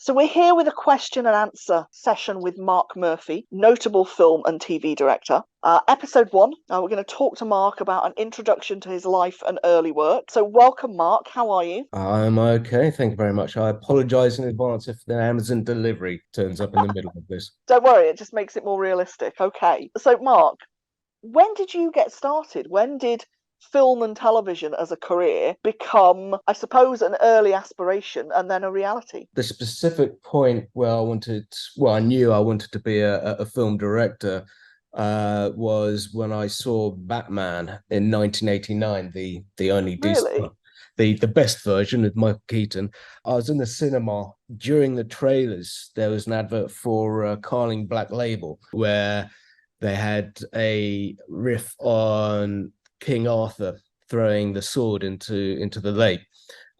So we're here with a question and answer session with Mark Murphy, notable film and TV director. Episode 1, we're going to talk to Mark about an introduction to his life and early work. So welcome, Mark. How are you? I'm okay, thank you very much. I apologize in advance if the Amazon delivery turns up in the middle of this. Don't worry, it just makes it more realistic. Okay. So, Mark, when did you get started? When did film and television as a career become, I suppose, an early aspiration and then a reality? The specific point where I knew I wanted to be a film director was when I saw Batman in 1989, the only decent Really? the best version with Michael Keaton. I was in the cinema during the trailers. There was an advert for Carling Black Label where they had a riff on King Arthur throwing the sword into the lake,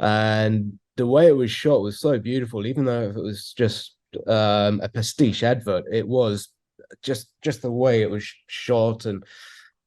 and the way it was shot was so beautiful. Even though it was just a pastiche advert, it was just the way it was shot and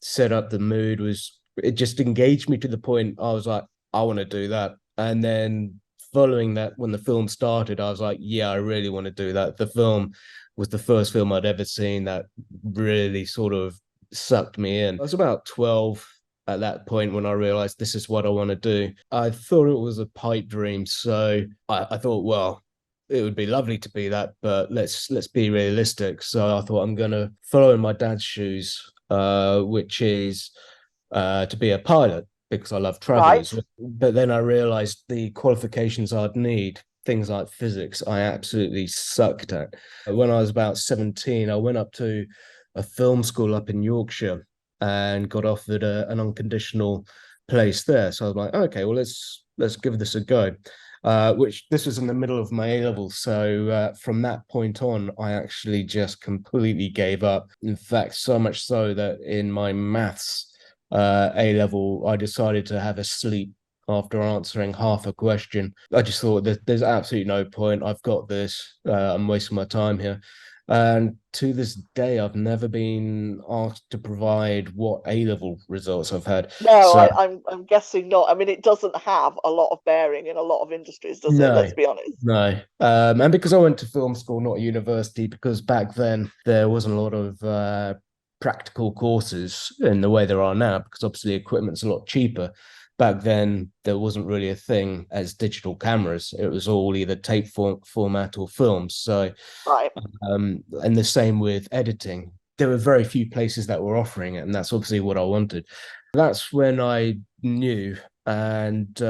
set up. The mood was it just engaged me to the point I was like, I want to do that. And then following that, when the film started, I was like, yeah, I really want to do that. The film was the first film I'd ever seen that really sort of sucked me in. I was about 12 at that point when I realized this is what I want to do. I thought it was a pipe dream. So I thought, well, it would be lovely to be that, but let's be realistic. So I thought I'm gonna follow in my dad's shoes, which is to be a pilot because I love traveling Right. as well. But then I realized the qualifications I'd need, things like physics, I absolutely sucked at. When I was about 17, I went up to a film school up in Yorkshire and got offered an unconditional place there. So I was like, okay, well let's give this a go. Which this was in the middle of my A level. So from that point on, I actually just completely gave up. In fact, so much so that in my maths A level, I decided to have a sleep after answering half a question. I just thought that there's absolutely no point. I've got this. I'm wasting my time here. And to this day, I've never been asked to provide what A level results I've had. No, So I'm guessing not. I mean, it doesn't have a lot of bearing in a lot of industries, does it? no, Let's be honest. no. And because I went to film school, not university, because back then there wasn't a lot of practical courses in the way there are now, because obviously equipment's a lot cheaper. Back then, there wasn't really a thing as digital cameras. It was all either tape format or films. So, Right. and the same with editing. There were very few places that were offering it, and that's obviously what I wanted. That's when I knew. And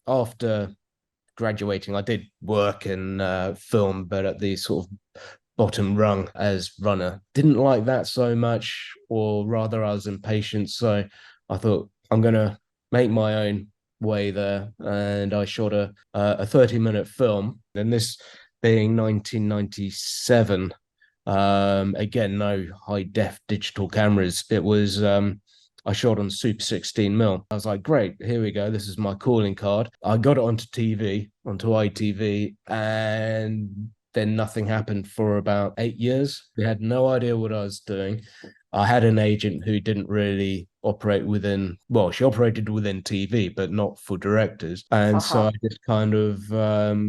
after graduating, I did work in film, but at the sort of bottom rung as runner. Didn't like that so much, or rather, I was impatient. So I thought I'm gonna make my own way there, and I shot a 30-minute film. And this being 1997, again, no high def digital cameras. It was I shot on Super 16mm. I was like, great, here we go. This is my calling card. I got it onto TV, onto ITV, and then nothing happened for about 8 years. We had no idea what I was doing. I had an agent who didn't really operate within, well, she operated within TV, but not for directors. And so Uh-huh. I just kind of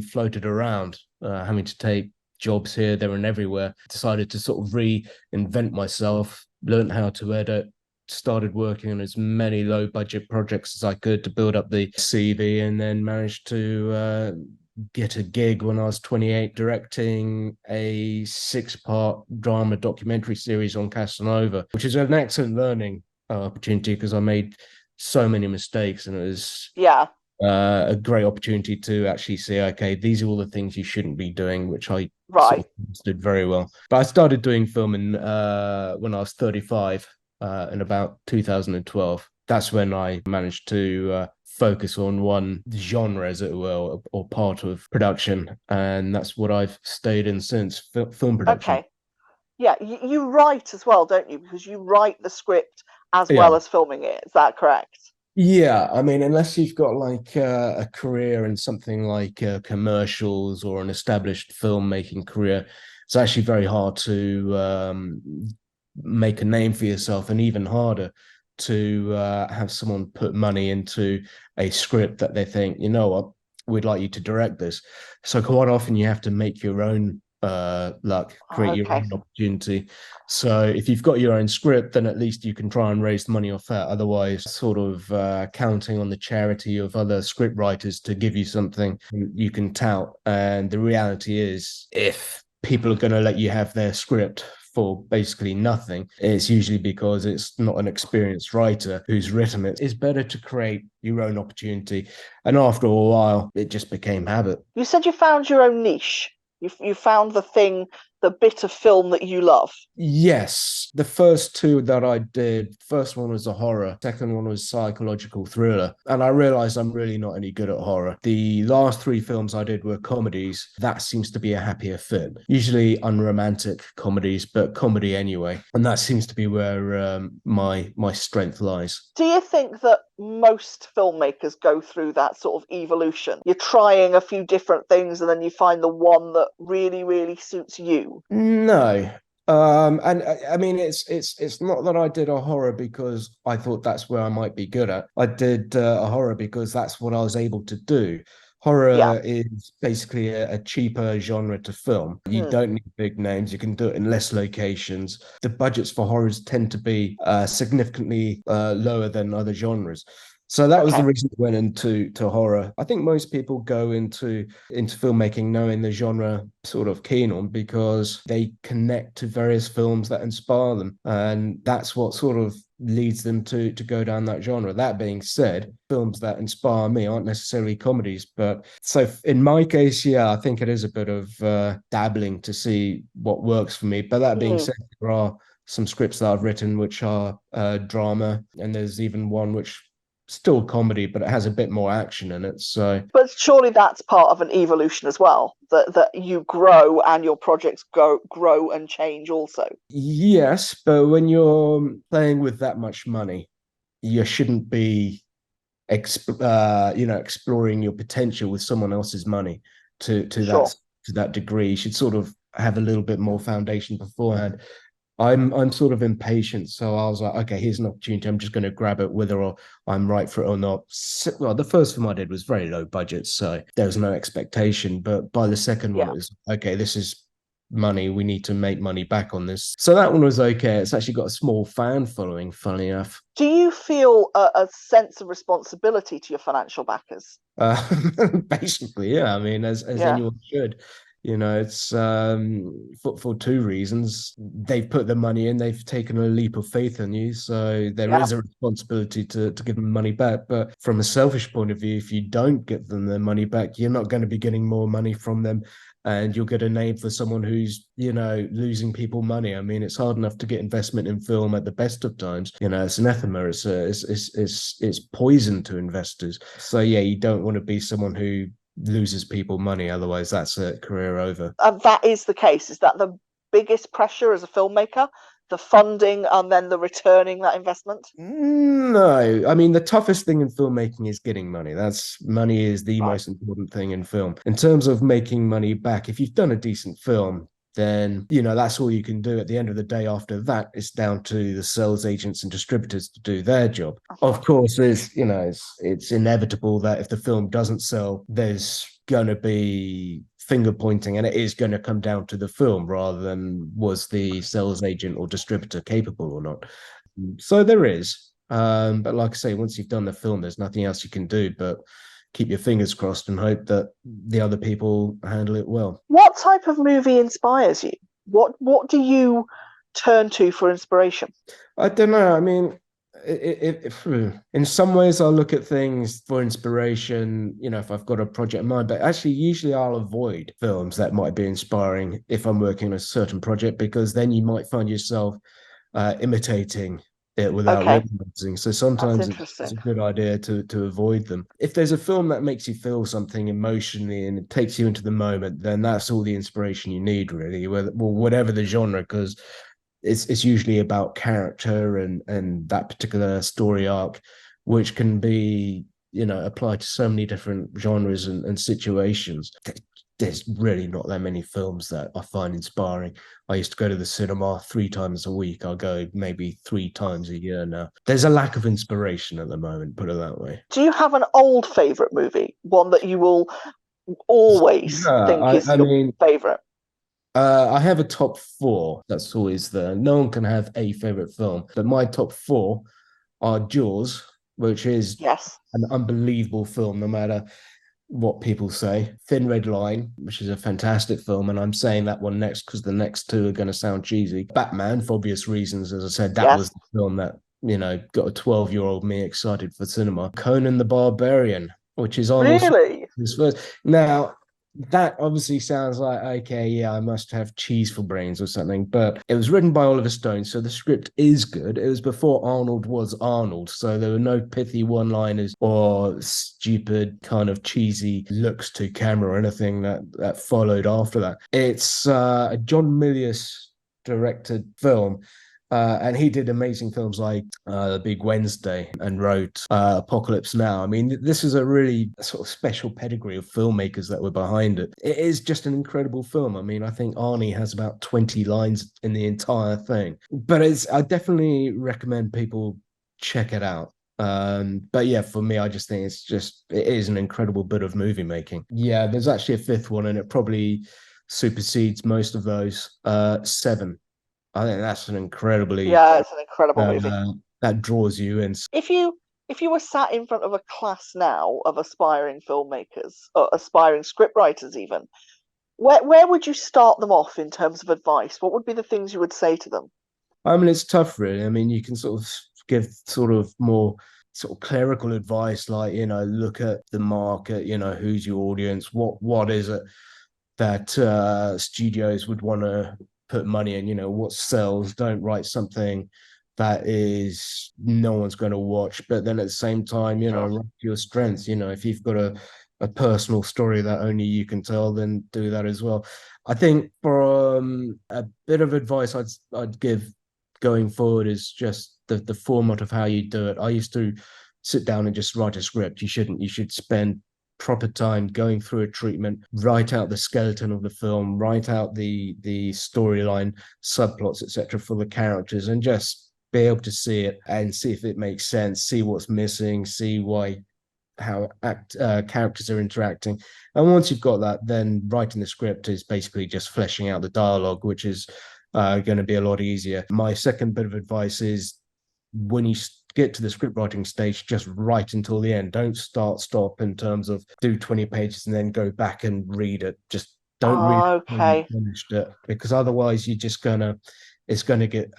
floated around, having to take jobs here, there, and everywhere. Decided to sort of reinvent myself, learned how to edit, started working on as many low budget projects as I could to build up the CV, and then managed to get a gig when I was 28 directing a 6-part drama documentary series on Casanova, which is an excellent learning opportunity because I made so many mistakes, and it was Yeah. a great opportunity to actually see, okay, these are all the things you shouldn't be doing, which I sort Right. of did very well. But I started doing film when I was 35 in about 2012. That's when I managed to focus on one genre, as it were, or part of production. And that's what I've stayed in since film production. Okay. Yeah, you write as well, don't you? Because you write the script as Yeah. well as filming it. Is that correct? Yeah, I mean, unless you've got like a career in something like commercials or an established filmmaking career, it's actually very hard to make a name for yourself, and even harder to have someone put money into a script that they think, you know what, we'd like you to direct this. So quite often you have to make your own luck, create your Okay. own opportunity. So if you've got your own script, then at least you can try and raise money off that. Otherwise, sort of counting on the charity of other script writers to give you something you can tout. And the reality is, if people are going to let you have their script for basically nothing, it's usually because it's not an experienced writer who's written it. It's better to create your own opportunity. And after a while, it just became habit. You said you found your own niche. You found the thing, the bit of film that you love. Yes, the first two that I did, first one was a horror, second one was psychological thriller, and I realized I'm really not any good at horror. The last three films I did were comedies. That seems to be a happier fit. Usually unromantic comedies, but comedy anyway, and that seems to be where my strength lies. Do you think that most filmmakers go through that sort of evolution? You're trying a few different things and then you find the one that really, really suits you? No. And I mean, it's not that I did a horror because I thought that's where I might be good at. I did a horror because that's what I was able to do. Yeah. Horror is basically a cheaper genre to film. You Mm. don't need big names. You can do it in less locations. The budgets for horrors tend to be significantly lower than other genres. So that was the Okay. reason I went into horror. I think most people go into filmmaking knowing the genre sort of keen on because they connect to various films that inspire them, and that's what sort of leads them to go down that genre. That being said, films that inspire me aren't necessarily comedies, but so in my case, yeah, I think it is a bit of dabbling to see what works for me. But that being Mm. said, there are some scripts that I've written which are drama, and there's even one which still comedy, but it has a bit more action in it. So But surely that's part of an evolution as well, that you grow and your projects grow and change also. yes, but when you're playing with that much money, you shouldn't be exploring your potential with someone else's money to Sure. that degree. You should sort of have a little bit more foundation beforehand. I'm sort of impatient, so I was like, okay, here's an opportunity. I'm just going to grab it, whether or I'm right for it or not. Well, the first film I did was very low budget, so there was no expectation. But by the second one, Yeah. it was okay. This is money. We need to make money back on this. So that one was okay. It's actually got a small fan following, funnily enough. Do you feel a sense of responsibility to your financial backers? Uh, Basically, yeah. I mean, as Yeah. anyone should. It's for two reasons. They've put the money in, they've taken a leap of faith in you. So there Yeah. is a responsibility to give them money back. But from a selfish point of view, if you don't give them their money back, you're not going to be getting more money from them. And you'll get a name for someone who's, losing people money. I mean, it's hard enough to get investment in film at the best of times. It's anathema. It's poison to investors. So yeah, you don't want to be someone who loses people money. Otherwise, that's a career over. And that is the case. Is that the biggest pressure as a filmmaker? The funding and then the returning that investment? No, I mean the toughest thing in filmmaking is getting money. That's money is the Right. most important thing in film. In terms of making money back, if you've done a decent film, then that's all you can do. At the end of the day, after that, it's down to the sales agents and distributors to do their job. Of course, it's inevitable that if the film doesn't sell, there's gonna be finger pointing, and it is going to come down to the film rather than was the sales agent or distributor capable or not. So there is. But like I say, once you've done the film, there's nothing else you can do but keep your fingers crossed and hope that the other people handle it well. What type of movie inspires you? What do you turn to for inspiration? I don't know. I mean, if in some ways I'll look at things for inspiration, if I've got a project in mind, but actually usually I'll avoid films that might be inspiring if I'm working on a certain project, because then you might find yourself imitating it without Okay, realizing. So that's sometimes it's interesting. a good idea to avoid them. If there's a film that makes you feel something emotionally and it takes you into the moment, then that's all the inspiration you need, really, whatever the genre, because it's usually about character and that particular story arc, which can be applied to so many different genres and situations. there's really not that many films that I find inspiring. I used to go to the cinema 3 times a week. I'll go maybe 3 times a year now. There's a lack of inspiration at the moment, put it that way. Do you have an old favourite movie? One that you will always Yeah, think is I your mean, favourite? I have a top four. That's always there. No one can have a favorite film, but my top four are Jaws, which is Yes. an unbelievable film, no matter what people say. Thin Red Line, which is a fantastic film, and I'm saying that one next because the next two are going to sound cheesy. Batman, for obvious reasons, as I said, that Yes. was the film that got a 12-year-old me excited for cinema. Conan the Barbarian, which is Arnold Really? Schwarzenegger's first. Now, that obviously sounds like, okay, yeah, I must have cheese for brains or something, but it was written by Oliver Stone, so the script is good. It was before Arnold was Arnold, so there were no pithy one-liners or stupid kind of cheesy looks to camera or anything that followed after that. It's a John Milius directed film. And he did amazing films like The Big Wednesday and wrote Apocalypse Now. I mean, this is a really sort of special pedigree of filmmakers that were behind it. It is just an incredible film. I mean, I think Arnie has about 20 lines in the entire thing. But I definitely recommend people check it out. But yeah, for me, I just think it is an incredible bit of movie making. Yeah, there's actually a fifth one, and it probably supersedes most of those. Seven. I think that's an incredibly Yeah, it's an incredible movie. that draws you in. If you were sat in front of a class now of aspiring filmmakers or aspiring scriptwriters even, where would you start them off in terms of advice? What would be the things you would say to them? I mean, it's tough, really. I mean, you can sort of give sort of more sort of clerical advice, like look at the market, who's your audience, what is it that studios would want to put money in, what sells. Don't write something that is no one's going to watch, but then at the same time, Sure. write your strengths. If you've got a personal story that only you can tell, then do that as well. I think for a bit of advice I'd give going forward is just the format of how you do it. I used to sit down and just write a script. You shouldn't. You should spend proper time going through a treatment, write out the skeleton of the film, write out the storyline, subplots, etc. for the characters, and just be able to see it and see if it makes sense, see what's missing, see how characters are interacting. And once you've got that, then writing the script is basically just fleshing out the dialogue, which is going to be a lot easier. My second bit of advice is when you get to the script writing stage, just write until the end. Don't stop in terms of do 20 pages and then go back and read it. Just don't read it until you Okay. finished it, because otherwise it's gonna get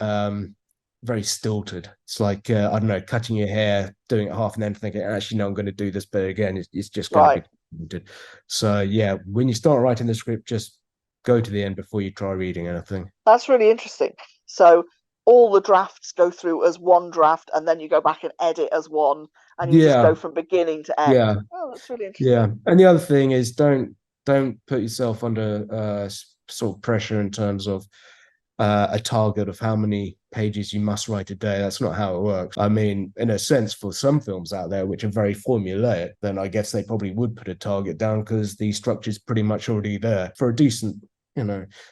very stilted. It's like I don't know, cutting your hair, doing it half and then thinking, actually no, I'm going to do this bit again. It's just going to Right. be disappointed. So yeah, when you start writing the script, just go to the end before you try reading anything. That's really interesting. So all the drafts go through as one draft, and then you go back and edit as one, and you just Yeah, go from beginning to end. yeah, Oh, that's really yeah. interesting. And the other thing is don't put yourself under sort of pressure in terms of a target of how many pages you must write a day. That's not how it works. I mean, in a sense, for some films out there which are very formulaic, then I guess they probably would put a target down because the structure's pretty much already there. For a decent,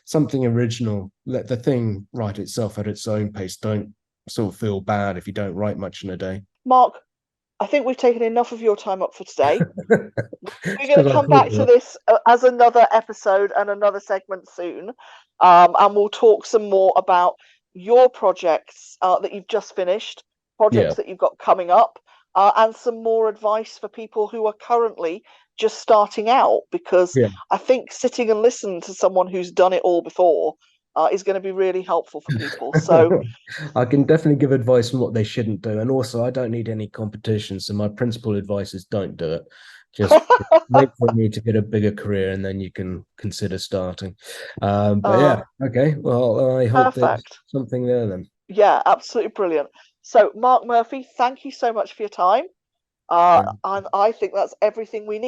something original, let the thing write itself at its own pace. Don't sort of feel bad if you don't write much in a day. Mark, I think we've taken enough of your time up for today. We're It's going because to I come back to thought this as another episode and another segment soon. And we'll talk some more about your projects that you've just finished, yeah, projects that you've got coming up, and some more advice for people who are currently just starting out. Because yeah. I think sitting and listening to someone who's done it all before is going to be really helpful for people. So, I can definitely give advice on what they shouldn't do. And also, I don't need any competition. So, my principal advice is don't do it. Just wait for me to get a bigger career and then you can consider starting. But uh, yeah, okay. Well, I hope there's perfect. something there then. Yeah, absolutely brilliant. So, Mark Murphy, thank you so much for your time. And I think that's everything we need.